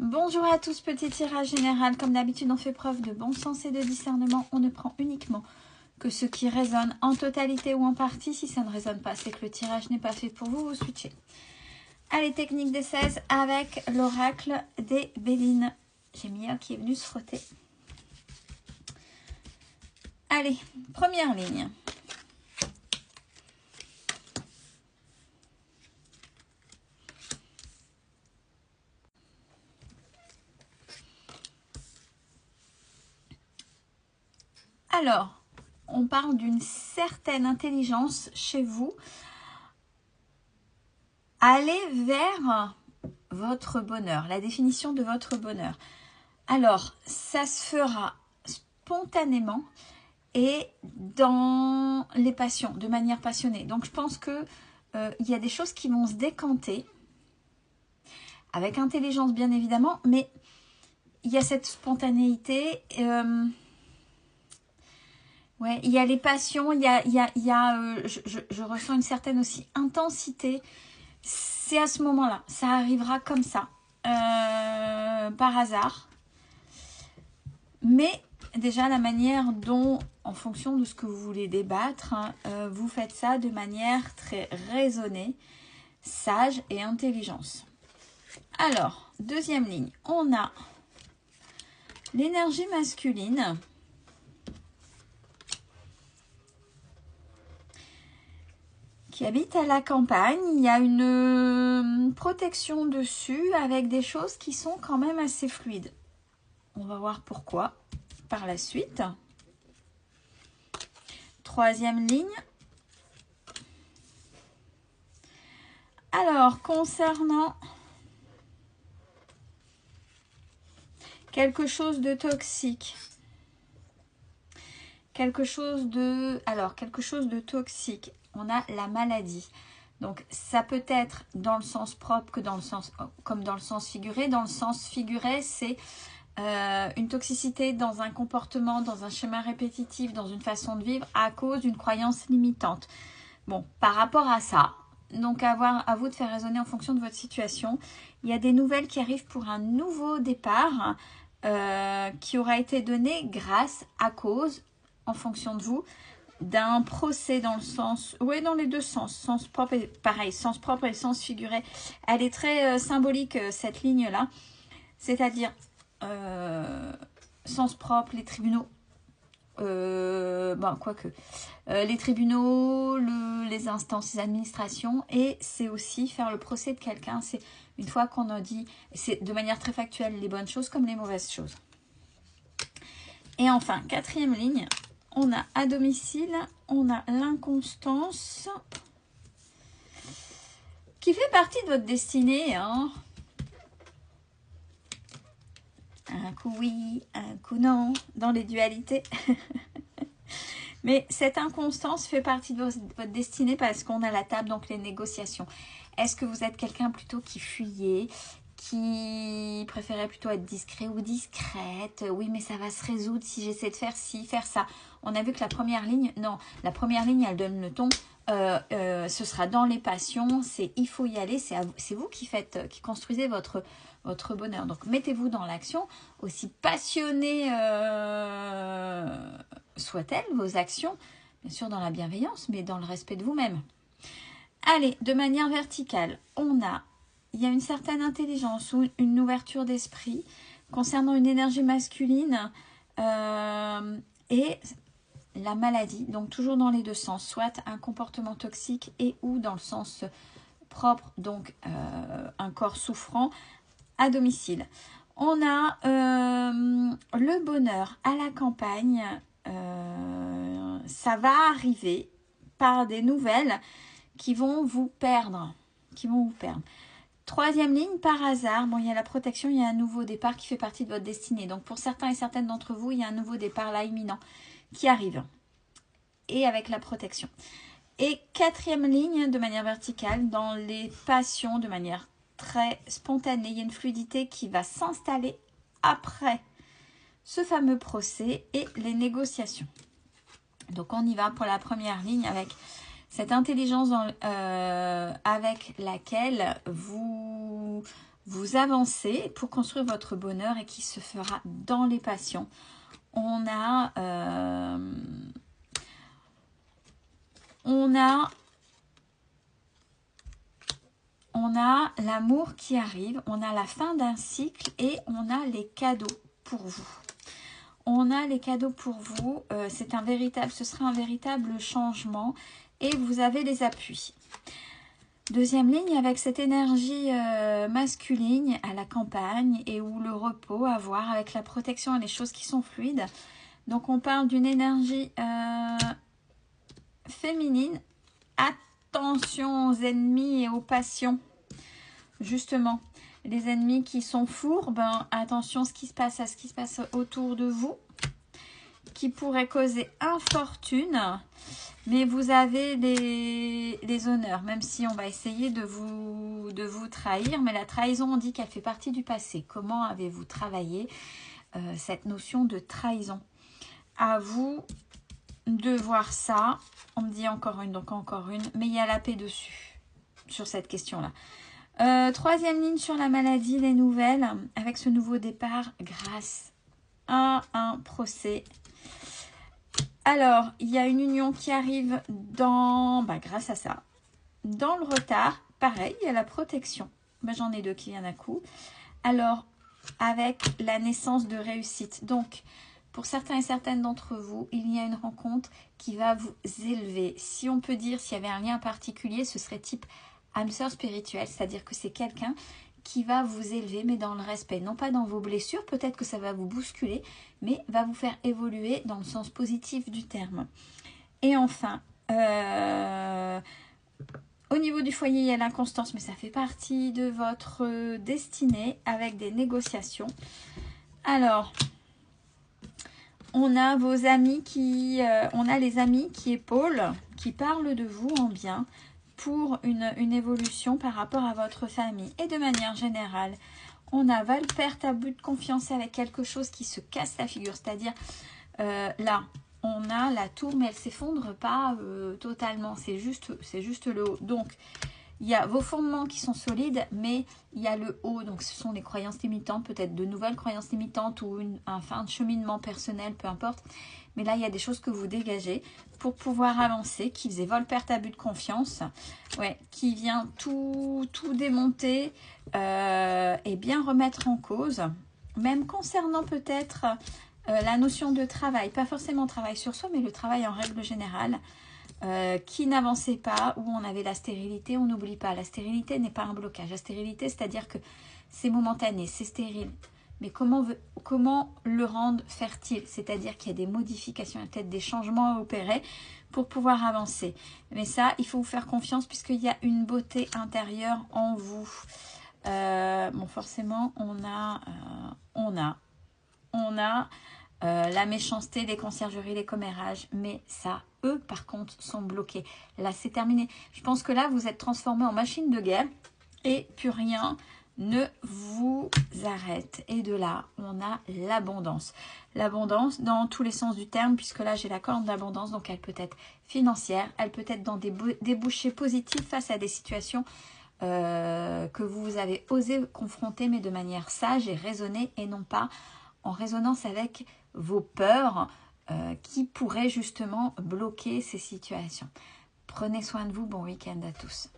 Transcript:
Bonjour à tous, petit tirage général. Comme d'habitude, on fait preuve de bon sens et de discernement. On ne prend uniquement que ce qui résonne en totalité ou en partie. Si ça ne résonne pas, c'est que le tirage n'est pas fait pour vous, vous switchez. Allez, technique des 16 avec l'oracle des Bélines. J'ai Mia qui est venue se frotter. Allez, première ligne. Alors, on parle d'une certaine intelligence chez vous. Allez vers votre bonheur, la définition de votre bonheur. Alors, ça se fera spontanément et dans les passions, de manière passionnée. Donc, je pense que il y a des choses qui vont se décanter avec intelligence, bien évidemment, mais il y a cette spontanéité. Ouais, il y a les passions, je ressens une certaine aussi intensité. C'est à ce moment-là, ça arrivera comme ça, par hasard. Mais déjà, la manière dont, en fonction de ce que vous voulez débattre, vous faites ça de manière très raisonnée, sage et intelligence. Alors, deuxième ligne, on a l'énergie masculine qui habite à la campagne. Il y a une protection dessus avec des choses qui sont quand même assez fluides. On va voir pourquoi par la suite. Troisième ligne. Alors, concernant quelque chose de toxique. Quelque chose de toxique. On a la maladie. Donc, ça peut être dans le sens propre que comme dans le sens figuré. Dans le sens figuré, c'est une toxicité dans un comportement, dans un schéma répétitif, dans une façon de vivre à cause d'une croyance limitante. Bon, par rapport à ça, donc à vous de faire raisonner en fonction de votre situation. Il y a des nouvelles qui arrivent pour un nouveau départ qui aura été donné grâce, à cause, en fonction de vous, d'un procès dans le sens, oui, dans les deux sens, sens propre et pareil, sens propre et sens figuré. Elle est très symbolique, cette ligne-là, c'est-à-dire sens propre, les tribunaux, les tribunaux, les instances, les administrations, et c'est aussi faire le procès de quelqu'un. C'est une fois qu'on a dit, c'est de manière très factuelle, les bonnes choses comme les mauvaises choses. Et enfin, quatrième ligne, on a à domicile, on a l'inconstance qui fait partie de votre destinée, hein. Un coup oui, un coup non, dans les dualités. Mais cette inconstance fait partie de votre destinée parce qu'on a la table, donc les négociations. Est-ce que vous êtes quelqu'un plutôt qui fuyait, qui préférait plutôt être discret ou discrète? Oui, mais ça va se résoudre si j'essaie de faire ci, faire ça. On a vu que la première ligne, non, la première ligne, elle donne le ton. Ce sera dans les passions, c'est il faut y aller, c'est vous qui construisez votre bonheur. Donc mettez-vous dans l'action, aussi passionné soit-elle, vos actions, bien sûr dans la bienveillance, mais dans le respect de vous-même. Allez, de manière verticale, il y a une certaine intelligence ou une ouverture d'esprit concernant une énergie masculine et la maladie, donc toujours dans les deux sens, soit un comportement toxique et ou dans le sens propre, donc un corps souffrant à domicile. On a le bonheur à la campagne, ça va arriver par des nouvelles qui vont vous perdre. Troisième ligne, par hasard, bon, il y a la protection, il y a un nouveau départ qui fait partie de votre destinée. Donc pour certains et certaines d'entre vous, il y a un nouveau départ là imminent qui arrive. Et avec la protection. Et quatrième ligne, de manière verticale, dans les passions, de manière très spontanée, il y a une fluidité qui va s'installer après ce fameux procès et les négociations. Donc on y va pour la première ligne avec cette intelligence avec laquelle vous vous avancez pour construire votre bonheur et qui se fera dans les passions. On a l'amour qui arrive, on a la fin d'un cycle et on a les cadeaux pour vous. On a les cadeaux pour vous, ce sera un véritable changement et vous avez les appuis. Deuxième ligne, avec cette énergie masculine à la campagne et où le repos à voir avec la protection et les choses qui sont fluides. Donc on parle d'une énergie féminine. Attention aux ennemis et aux passions. Justement, les ennemis qui sont fourbes, attention à ce qui se passe autour de vous, qui pourrait causer infortune. Mais vous avez les honneurs, même si on va essayer de vous trahir. Mais la trahison, on dit qu'elle fait partie du passé. Comment avez-vous travaillé cette notion de trahison? À vous de voir ça. On me dit encore une, donc encore une. Mais il y a la paix dessus, sur cette question-là. Troisième ligne sur la maladie, les nouvelles. Avec ce nouveau départ grâce à un procès. Alors, il y a une union qui arrive grâce à ça. Dans le retard, pareil, il y a la protection. J'en ai deux qui viennent à coup. Alors, avec la naissance de réussite. Donc, pour certains et certaines d'entre vous, il y a une rencontre qui va vous élever. Si on peut dire, s'il y avait un lien particulier, ce serait type âme sœur spirituelle. C'est-à-dire que c'est quelqu'un qui va vous élever, mais dans le respect. Non pas dans vos blessures, peut-être que ça va vous bousculer, mais va vous faire évoluer dans le sens positif du terme. Et enfin, au niveau du foyer, il y a l'inconstance, mais ça fait partie de votre destinée avec des négociations. Alors, on a vos amis on a les amis qui épaulent, qui parlent de vous en bien, pour une évolution par rapport à votre famille. Et de manière générale, on a perte, abus de confiance avec quelque chose qui se casse la figure. C'est-à-dire, là, on a la tour, mais elle ne s'effondre pas totalement. C'est juste le haut. Donc, il y a vos fondements qui sont solides, mais il y a le haut. Donc, ce sont les croyances limitantes, peut-être de nouvelles croyances limitantes ou un fin de cheminement personnel, peu importe. Mais là, il y a des choses que vous dégagez pour pouvoir avancer, qui faisait perte, abus de confiance, qui vient tout démonter et bien remettre en cause, même concernant peut-être la notion de travail, pas forcément travail sur soi, mais le travail en règle générale, qui n'avançait pas, où on avait la stérilité. On n'oublie pas, la stérilité n'est pas un blocage. La stérilité, c'est-à-dire que c'est momentané, c'est stérile. Mais comment le rendre fertile? C'est-à-dire qu'il y a des modifications, il y a peut-être des changements à opérer pour pouvoir avancer. Mais ça, il faut vous faire confiance puisqu'il y a une beauté intérieure en vous. Bon, forcément, on a la méchanceté, les conciergeries, les commérages. Mais ça, eux, par contre, sont bloqués. Là, c'est terminé. Je pense que là, vous êtes transformés en machine de guerre et plus rien ne vous arrête. Et de là, on a l'abondance. L'abondance dans tous les sens du terme, puisque là, j'ai la corne d'abondance. Donc, elle peut être financière, elle peut être dans des débouchés positifs face à des situations que vous avez osé confronter, mais de manière sage et raisonnée, et non pas en résonance avec vos peurs qui pourraient justement bloquer ces situations. Prenez soin de vous. Bon week-end à tous.